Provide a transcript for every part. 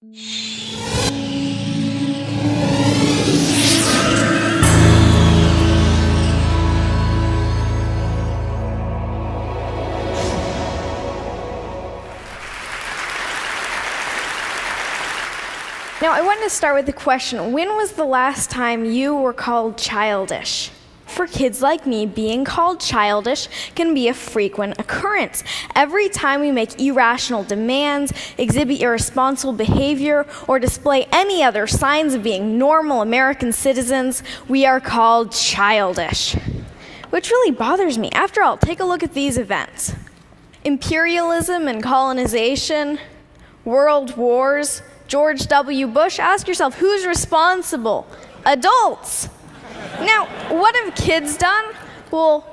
Now, I wanted to start with the question, when was the last time you were called childish? For kids like me, being called childish can be a frequent occurrence. Every time we make irrational demands, exhibit irresponsible behavior, or display any other signs of being normal American citizens, we are called childish. Which really bothers me. After all, take a look at these events. Imperialism and colonization, world wars, George W. Bush. Ask yourself, who's responsible? Adults. Now, what have kids done? Well,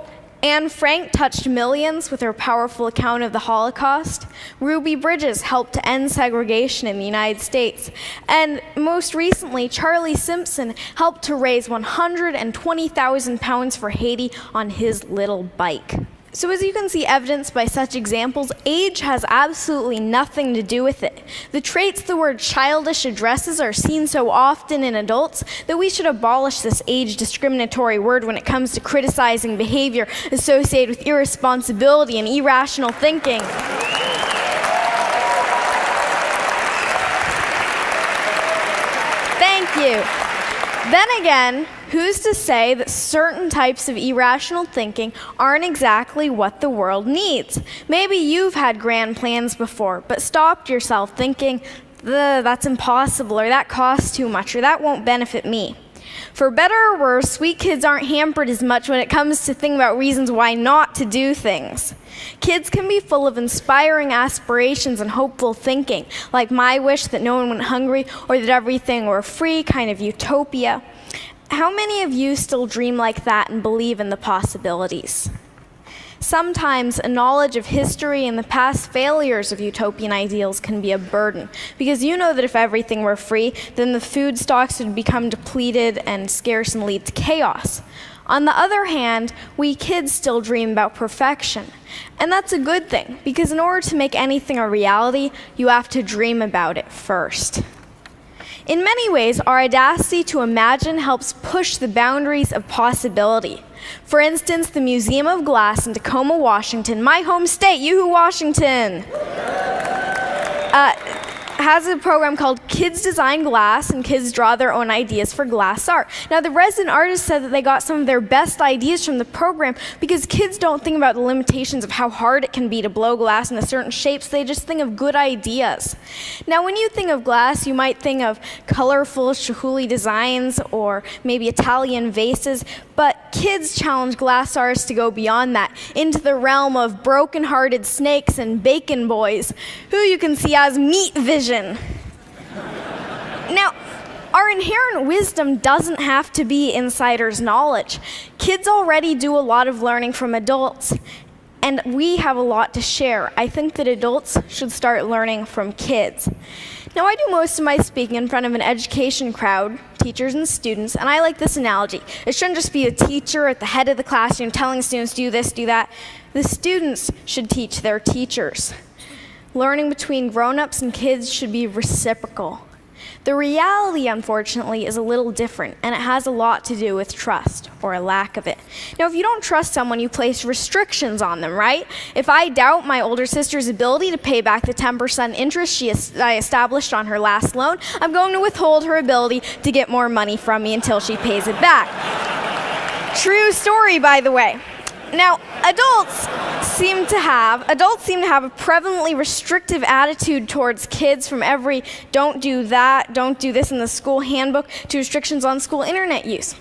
Anne Frank touched millions with her powerful account of the Holocaust. Ruby Bridges helped to end segregation in the United States. And most recently, Charlie Simpson helped to raise 120,000 pounds for Haiti on his little bike. So as you can see evidenced by such examples, age has absolutely nothing to do with it. The traits the word childish addresses are seen so often in adults that we should abolish this age discriminatory word when it comes to criticizing behavior associated with irresponsibility and irrational thinking. Thank you. Then again, who's to say that certain types of irrational thinking aren't exactly what the world needs? Maybe you've had grand plans before, but stopped yourself thinking, that's impossible, or that costs too much, or that won't benefit me. For better or worse, sweet kids aren't hampered as much when it comes to thinking about reasons why not to do things. Kids can be full of inspiring aspirations and hopeful thinking, like my wish that no one went hungry or that everything were free, kind of utopia. How many of you still dream like that and believe in the possibilities? Sometimes a knowledge of history and the past failures of utopian ideals can be a burden, because you know that if everything were free, then the food stocks would become depleted and scarce and lead to chaos. On the other hand, we kids still dream about perfection. And that's a good thing, because in order to make anything a reality, you have to dream about it first. In many ways, our audacity to imagine helps push the boundaries of possibility. For instance, the Museum of Glass in Tacoma, Washington, my home state, Yoo-hoo, Washington, has a program called Kids Design Glass, and kids draw their own ideas for glass art. Now, the resident artist said that they got some of their best ideas from the program because kids don't think about the limitations of how hard it can be to blow glass into certain shapes. They just think of good ideas. Now, when you think of glass, you might think of colorful chihuly designs or maybe Italian vases, but kids challenge glass artists to go beyond that, into the realm of broken-hearted snakes and bacon boys, who you can see as meat vision. Now, our inherent wisdom doesn't have to be insider's knowledge. Kids already do a lot of learning from adults, and we have a lot to share. I think that adults should start learning from kids. Now, I do most of my speaking in front of an education crowd, teachers and students, and I like this analogy. It shouldn't just be a teacher at the head of the classroom telling students, do this, do that. The students should teach their teachers. Learning between grown-ups and kids should be reciprocal. The reality, unfortunately, is a little different, and it has a lot to do with trust, or a lack of it. Now, if you don't trust someone, you place restrictions on them, right? If I doubt my older sister's ability to pay back the 10% interest I established on her last loan, I'm going to withhold her ability to get more money from me until she pays it back. True story, by the way. Now, adults seem to have a prevalently restrictive attitude towards kids, from every don't do that, don't do this in the school handbook, to restrictions on school internet use.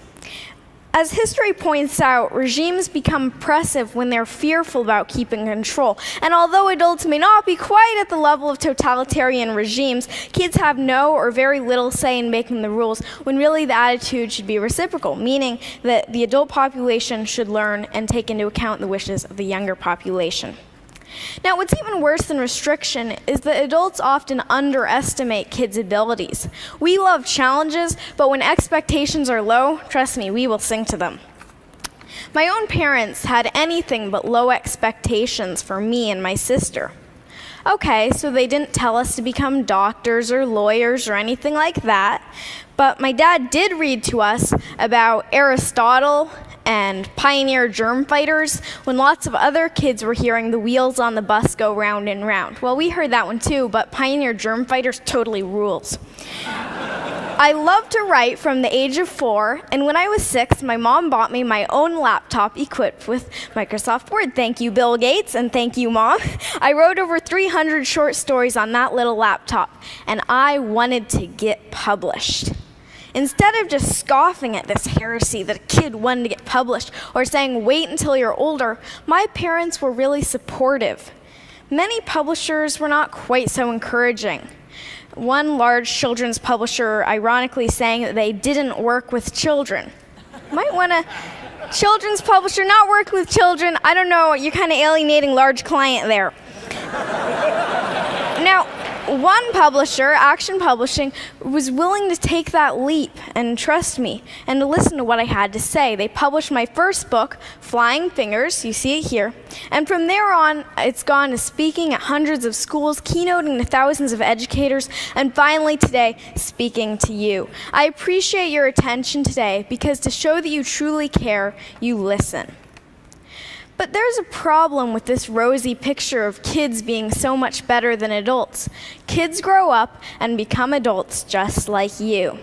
As history points out, regimes become oppressive when they're fearful about keeping control. And although adults may not be quite at the level of totalitarian regimes, kids have no or very little say in making the rules, when really the attitude should be reciprocal, meaning that the adult population should learn and take into account the wishes of the younger population. Now, what's even worse than restriction is that adults often underestimate kids' abilities. We love challenges, but when expectations are low, trust me, we will sink to them. My own parents had anything but low expectations for me and my sister. Okay, so they didn't tell us to become doctors or lawyers or anything like that. But my dad did read to us about Aristotle and pioneer germ fighters when lots of other kids were hearing the wheels on the bus go round and round. Well, we heard that one too, but pioneer germ fighters totally rules. I love to write from the age of 4, and when I was 6, my mom bought me my own laptop equipped with Microsoft Word. Thank you, Bill Gates, and thank you, Mom. I wrote over 300 short stories on that little laptop, and I wanted to get published. Instead of just scoffing at this heresy that a kid wanted to get published or saying, wait until you're older, my parents were really supportive. Many publishers were not quite so encouraging. One large children's publisher ironically saying that they didn't work with children. Might want a children's publisher not work with children. I don't know, you're kind of alienating large client there. Now, one publisher, Action Publishing, was willing to take that leap and trust me and to listen to what I had to say. They published my first book, Flying Fingers, you see it here, and from there on, it's gone to speaking at hundreds of schools, keynoting to thousands of educators, and finally today, speaking to you. I appreciate your attention today because to show that you truly care, you listen. But there's a problem with this rosy picture of kids being so much better than adults. Kids grow up and become adults just like you.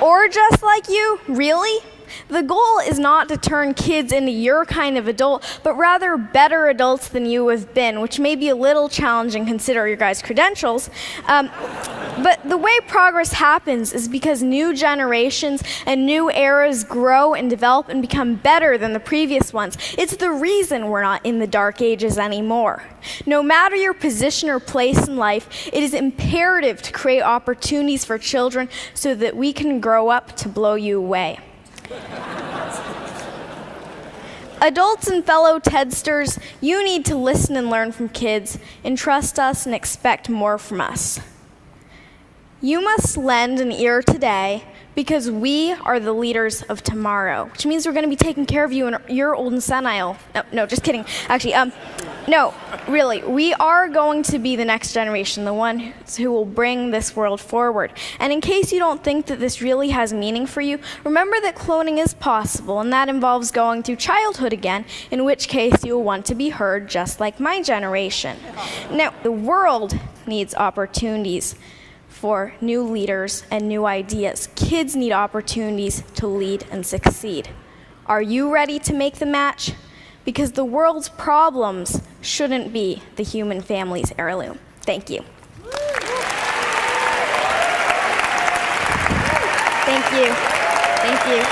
Or just like you? Really? The goal is not to turn kids into your kind of adult, but rather better adults than you have been, which may be a little challenging considering your guys' credentials. But the way progress happens is because new generations and new eras grow and develop and become better than the previous ones. It's the reason we're not in the dark ages anymore. No matter your position or place in life, it is imperative to create opportunities for children so that we can grow up to blow you away. Adults and fellow Tedsters, you need to listen and learn from kids, and trust us and expect more from us. You must lend an ear today because we are the leaders of tomorrow, which means we're going to be taking care of you in your old and senile. No, just kidding. Actually, no, really, we are going to be the next generation, the one who will bring this world forward. And in case you don't think that this really has meaning for you, remember that cloning is possible, and that involves going through childhood again, in which case you will want to be heard just like my generation. Now, the world needs opportunities for new leaders and new ideas. Kids need opportunities to lead and succeed. Are you ready to make the match? Because the world's problems shouldn't be the human family's heirloom. Thank you. Thank you. Thank you.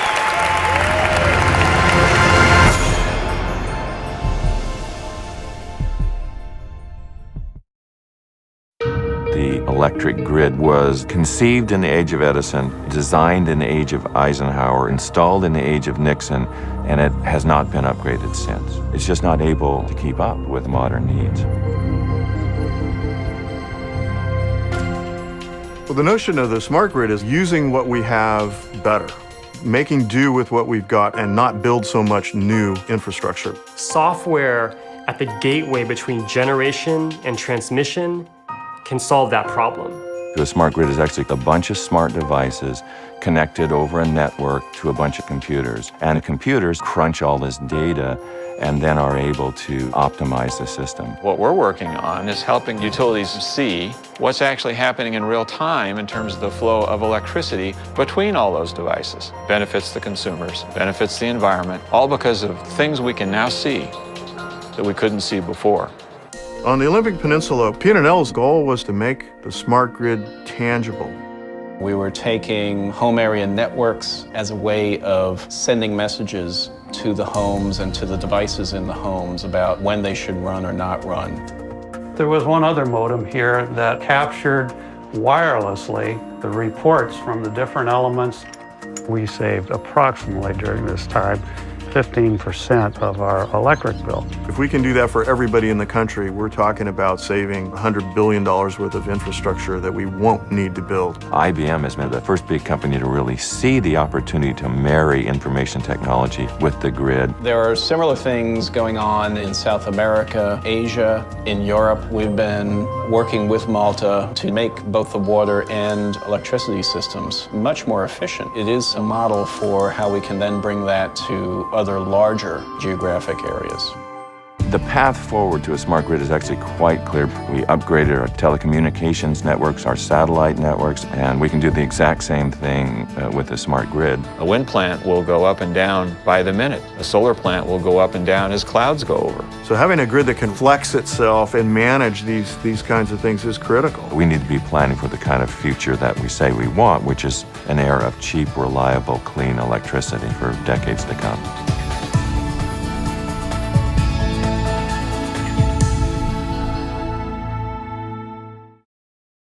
The electric grid was conceived in the age of Edison, designed in the age of Eisenhower, installed in the age of Nixon, and it has not been upgraded since. It's just not able to keep up with modern needs. Well, the notion of the smart grid is using what we have better, making do with what we've got and not build so much new infrastructure. Software at the gateway between generation and transmission can solve that problem. The smart grid is actually a bunch of smart devices connected over a network to a bunch of computers. And the computers crunch all this data and then are able to optimize the system. What we're working on is helping utilities see what's actually happening in real time in terms of the flow of electricity between all those devices. Benefits the consumers, benefits the environment, all because of things we can now see that we couldn't see before. On the Olympic Peninsula, P&L's goal was to make the smart grid tangible. We were taking home area networks as a way of sending messages to the homes and to the devices in the homes about when they should run or not run. There was one other modem here that captured wirelessly the reports from the different elements. We saved approximately during this time 15% of our electric bill. If we can do that for everybody in the country, we're talking about saving $100 billion worth of infrastructure that we won't need to build. IBM has been the first big company to really see the opportunity to marry information technology with the grid. There are similar things going on in South America, Asia, in Europe. We've been working with Malta to make both the water and electricity systems much more efficient. It is a model for how we can then bring that to other larger geographic areas. The path forward to a smart grid is actually quite clear. We upgraded our telecommunications networks, our satellite networks, and we can do the exact same thing with a smart grid. A wind plant will go up and down by the minute. A solar plant will go up and down as clouds go over. So having a grid that can flex itself and manage these kinds of things is critical. We need to be planning for the kind of future that we say we want, which is an era of cheap, reliable, clean electricity for decades to come.